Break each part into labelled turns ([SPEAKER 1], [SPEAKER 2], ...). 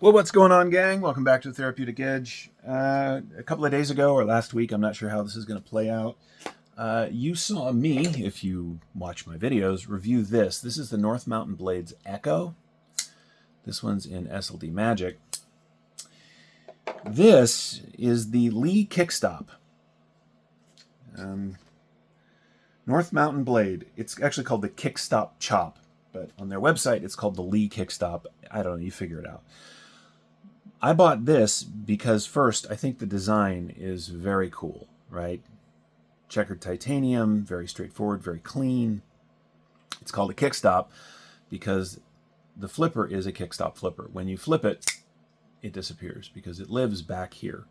[SPEAKER 1] Well, what's going on, gang? Welcome back to the Therapeutic Edge. A couple of days ago, or last week, I'm not sure how this is going to play out, you saw me, if you watch my videos, review this. This is the Mountain Blade's Echo. This one's in SLD Magic. This is the Lee KickStop. Mountain Blade. It's actually called the KickStop Chop, but on their website, it's called the Lee KickStop. I don't know, you figure it out. I bought this because, first, I think the design is very cool, right? Checkered titanium, very straightforward, very clean. It's called a KickStop because the flipper is a KickStop flipper. When you flip it, it disappears because it lives back here,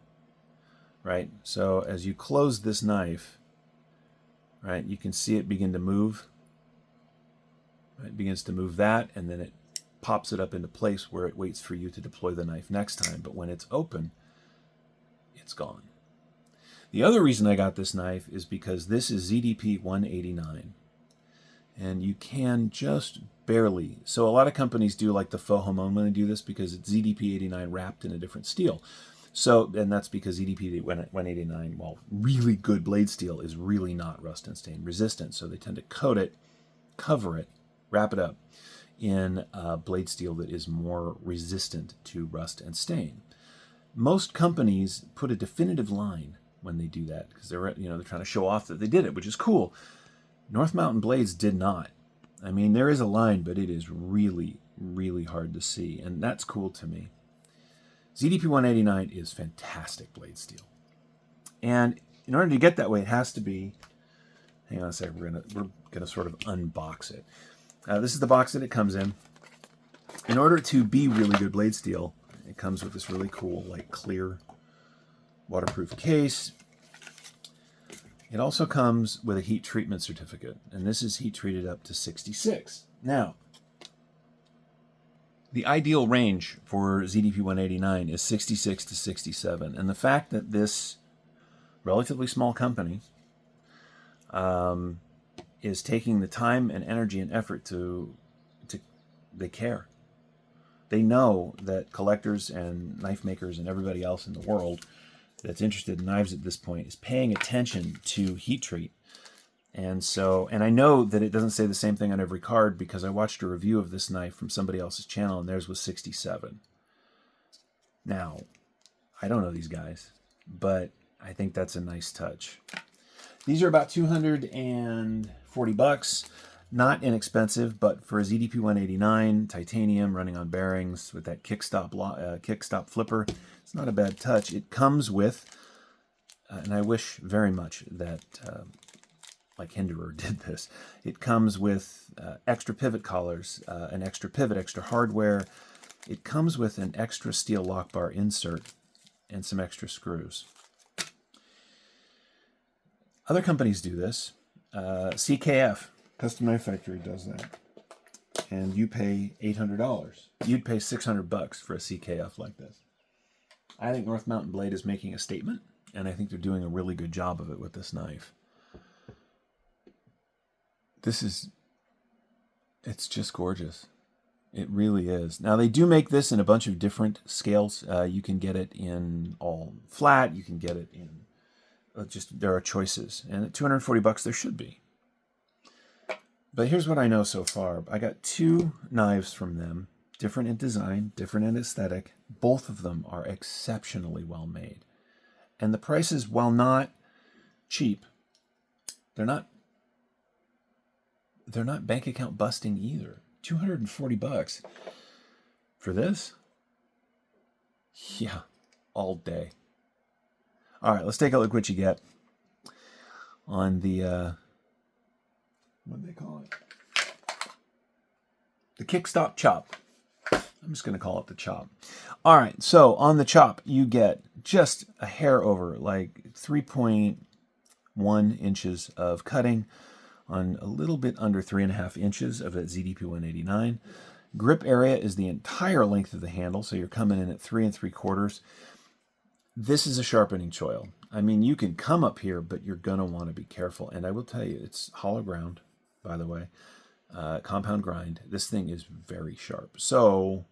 [SPEAKER 1] right? So as you close this knife, right, you can see it begin to move. Right? It begins to move that, and then it pops it up into place where it waits for you to deploy the knife next time. But when it's open, it's gone. The other reason I got this knife is because this is ZDP 189. And you can just barely. So a lot of companies do like the faux Hamon when they do this because it's ZDP 89 wrapped in a different steel. So, and that's because ZDP 189, well, really good blade steel is really not rust and stain resistant. So they tend to coat it, cover it, wrap it up in blade steel that is more resistant to rust and stain. Most companies put a definitive line when they do that because they're trying to show off that they did it, which is cool. Mountain Blades did not. I mean, there is a line, but it is really, really hard to see, and that's cool to me. ZDP 189 is fantastic blade steel, and in order to get that way, it has to be. Hang on a second. We're gonna sort of unbox it. This is the box that it comes in. In order to be really good blade steel, it comes with this really cool, like, clear, waterproof case. It also comes with a heat treatment certificate, and this is heat treated up to 66. Now, the ideal range for ZDP 189 is 66 to 67, and the fact that this relatively small company is taking the time and energy and effort to they care. They know that collectors and knife makers and everybody else in the world that's interested in knives at this point is paying attention to heat treat. And I know that it doesn't say the same thing on every card because I watched a review of this knife from somebody else's channel and theirs was 67. Now, I don't know these guys, but I think that's a nice touch. These are about $240, not inexpensive, but for a ZDP 189 titanium running on bearings with that KickStop Flipper, it's not a bad touch. It comes with, and I wish very much that like Hinderer did this, it comes with extra pivot collars, an extra pivot, extra hardware. It comes with an extra steel lock bar insert and some extra screws. Other companies do this. CKF, Custom Knife Factory, does that. And you pay $800. You'd pay $600 for a CKF like this. I think Mountain Blade is making a statement, and I think they're doing a really good job of it with this knife. It's just gorgeous. It really is. Now, they do make this in a bunch of different scales. You can get it in all flat. You can get it in there are choices, and at $240 there should be. But here's what I know so far. I got two knives from them, different in design, different in aesthetic. Both of them are exceptionally well made. And the prices, while not cheap, they're not bank account busting either. $240 for this? Yeah, all day. All right, let's take a look what you get on the, what do they call it? The KickStop Chop. I'm just going to call it the Chop. All right, so on the Chop, you get just a hair over, like 3.1 inches of cutting on a little bit under 3.5 inches of that ZDP 189. Grip area is the entire length of the handle, so you're coming in at 3 3/4. This is a sharpening choil. I mean, you can come up here, but you're going to want to be careful. And I will tell you, it's hollow ground, by the way, compound grind. This thing is very sharp. So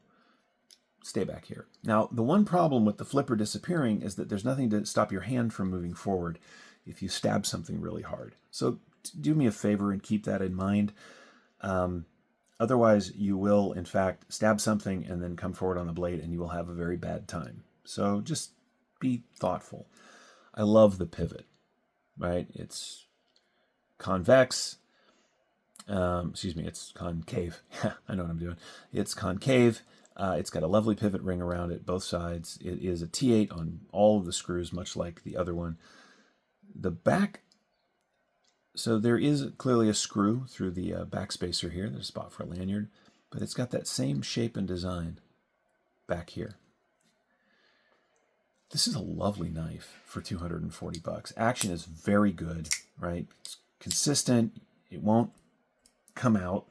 [SPEAKER 1] stay back here. Now, the one problem with the flipper disappearing is that there's nothing to stop your hand from moving forward if you stab something really hard. So do me a favor and keep that in mind. Otherwise, you will, in fact, stab something and then come forward on the blade, and you will have a very bad time. So just be thoughtful. I love the pivot, right? It's convex. Excuse me, it's concave. I know what I'm doing. It's concave. It's got a lovely pivot ring around it, both sides. It is a T8 on all of the screws, much like the other one. The back, so there is clearly a screw through the back spacer here. There's a spot for a lanyard, but it's got that same shape and design back here. This is a lovely knife for 240 bucks. Action is very good, right? It's consistent. It won't come out.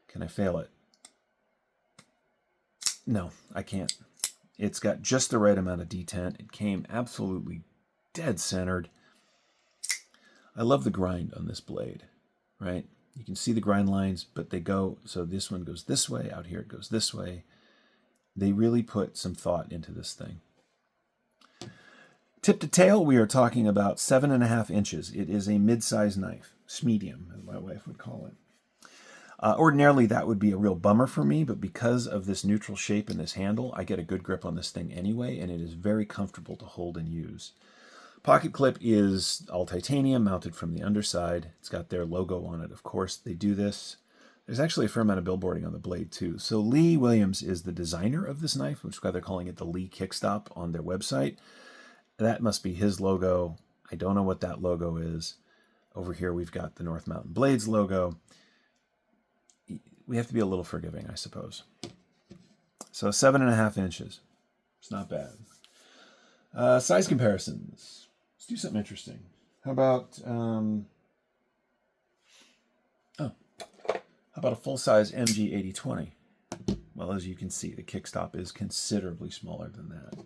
[SPEAKER 1] Can I fail it? No, I can't. It's got just the right amount of detent. It came absolutely dead centered. I love the grind on this blade, right? You can see the grind lines, but they go, so this one goes this way, out here it goes this way. They really put some thought into this thing. Tip to tail, we are talking about 7.5 inches. It is a mid-size knife, medium, as my wife would call it. Ordinarily, that would be a real bummer for me, but because of this neutral shape and this handle, I get a good grip on this thing anyway, and it is very comfortable to hold and use. Pocket clip is all titanium, mounted from the underside. It's got their logo on it, of course. They do this. There's actually a fair amount of billboarding on the blade, too. So Lee Williams is the designer of this knife, which is why they're calling it the Lee KickStop on their website. That must be his logo. I don't know what that logo is. Over here, we've got the North Mountain Blades logo. We have to be a little forgiving, I suppose. So 7.5 inches. It's not bad. Size comparisons. Let's do something interesting. How about a full-size MG 8020? Well, as you can see, the KickStop is considerably smaller than that.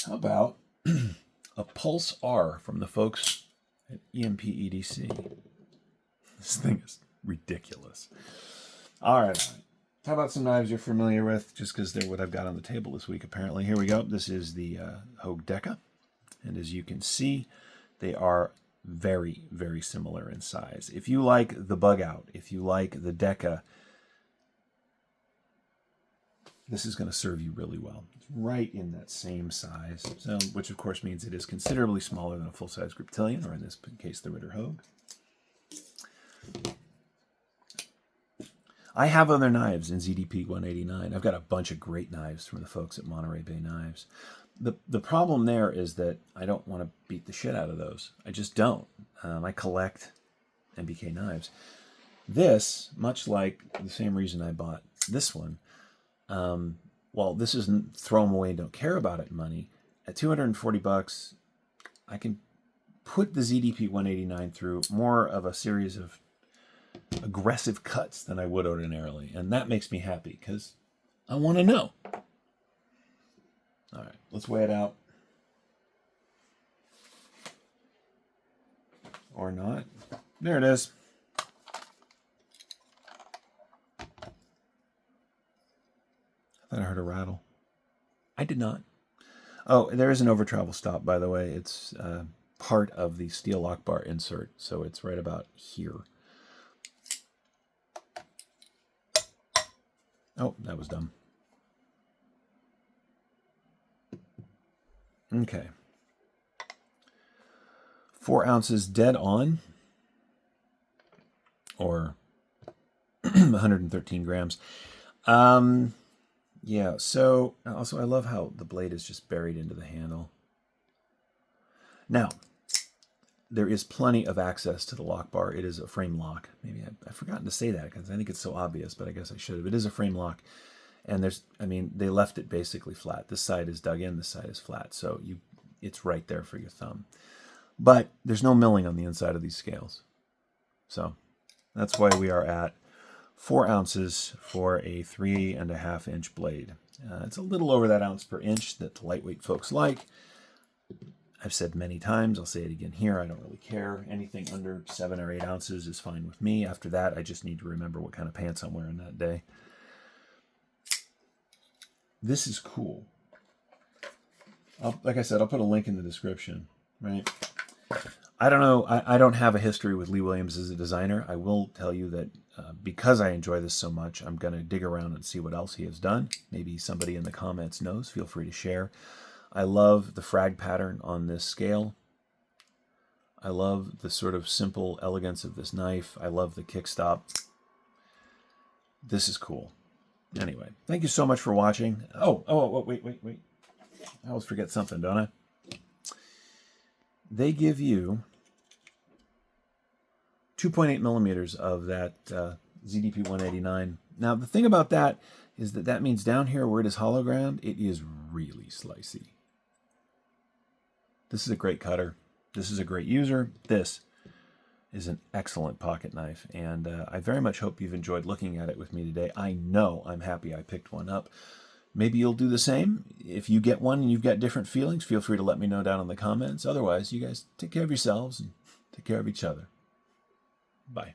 [SPEAKER 1] How about a Pulse R from the folks at EMP EDC? This thing is ridiculous. All right. How about some knives you're familiar with, just because they're what I've got on the table this week, apparently. Here we go. This is the Hogue Deca. And as you can see, they are very, very similar in size. If you like the Bug Out, if you like the Deca, this is going to serve you really well. It's right in that same size, so, which of course means it is considerably smaller than a full-size Griptilian, or in this case, the Ritter Hogue. I have other knives in ZDP 189. I've got a bunch of great knives from the folks at Monterey Bay Knives. The problem there is that I don't want to beat the shit out of those. I just don't. I collect MBK knives. This, much like the same reason I bought this one, well, this isn't throw them away and don't care about it money. At 240 bucks, I can put the ZDP 189 through more of a series of aggressive cuts than I would ordinarily, and that makes me happy because I want to know. All right, let's weigh it out. Or not. There it is. I thought I heard a rattle. I did not. Oh, there is an over travel stop, by the way. It's part of the steel lock bar insert, so it's right about here. Oh, that was dumb. Okay. 4 ounces dead on, or 113 grams. Yeah, so also I love how the blade is just buried into the handle. Now, there is plenty of access to the lock bar. It is a frame lock. Maybe I've forgotten to say that because I think it's so obvious, but I guess I should have. It is a frame lock. And there's, I mean, they left it basically flat. This side is dug in, this side is flat. So it's right there for your thumb. But there's no milling on the inside of these scales. So that's why we are at 4 ounces for a 3.5 inch blade. It's a little over that ounce per inch that the lightweight folks like. I've said many times, I'll say it again here, I don't really care. Anything under 7 or 8 ounces is fine with me. After that, I just need to remember what kind of pants I'm wearing that day. This is cool. Like I said, I'll put a link in the description, right? I don't know. I don't have a history with Lee Williams as a designer. I will tell you that because I enjoy this so much, I'm going to dig around and see what else he has done. Maybe somebody in the comments knows. Feel free to share. I love the frag pattern on this scale. I love the sort of simple elegance of this knife. I love the kickstop. This is cool. Anyway, thank you so much for watching. Oh, wait. I always forget something, don't I? They give you 2.8 millimeters of that ZDP 189. Now, the thing about that is that means down here where it is hologrammed, it is really slicey. This is a great cutter. This is a great user. This is an excellent pocket knife, and I very much hope you've enjoyed looking at it with me today. I know I'm happy I picked one up. Maybe you'll do the same. If you get one and you've got different feelings, feel free to let me know down in the comments. Otherwise, you guys take care of yourselves and take care of each other. Bye.